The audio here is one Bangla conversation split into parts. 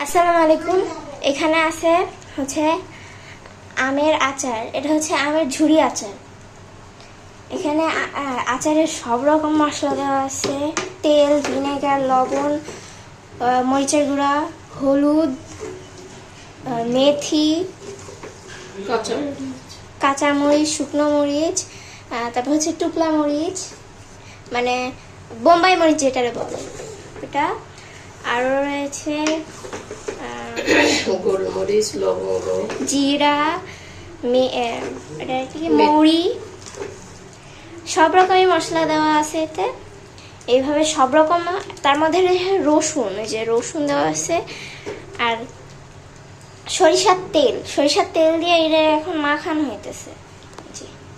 আসসালামু আলাইকুম। এখানে আছে হচ্ছে আমের আচার। এটা হচ্ছে আমের ঝুরি আচার। এখানে আচারের সব রকম মশলা দেওয়া আছে: তেল, ভিনেগার, লবণ, মরিচের গুঁড়া, হলুদ, মেথি, কাঁচা মরিচ, শুকনো মরিচ, তারপর হচ্ছে টুকলা মরিচ, মানে বোম্বাই মরিচ যেটারে বলে এটা। আরও রয়েছে গোলমরিচ, লবঙ্গ, জিরা, মৌরি, সব রকমের মশলা দেওয়া আছে এতে। এইভাবে সব রকম, তার মধ্যে রসুন, যে রসুন দেওয়া আছে, আর সরিষার তেল দিয়ে এটা এখন মাখানো হইতেছে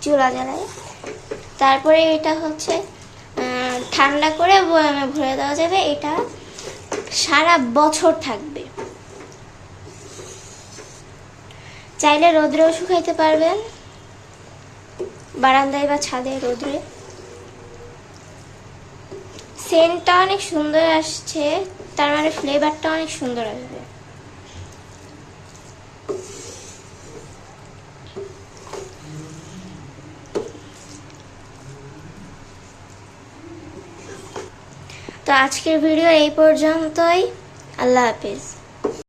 চুলা জ্বালায়। তারপরে এটা হচ্ছে ঠান্ডা করে বয়ামে ভরে দেওয়া যাবে। এটা সারা বছর থাকবে। চাইলে রোদ্রেও শুকাইতে পারবেন, বারান্দায় বা ছাদে রোদ্রে। সেন্টটা অনেক সুন্দর আসছে, তার মানে ফ্লেভারটা অনেক সুন্দর আসবে। তো আজকের ভিডিও এই পর্যন্তই। আল্লাহ হাফিজ।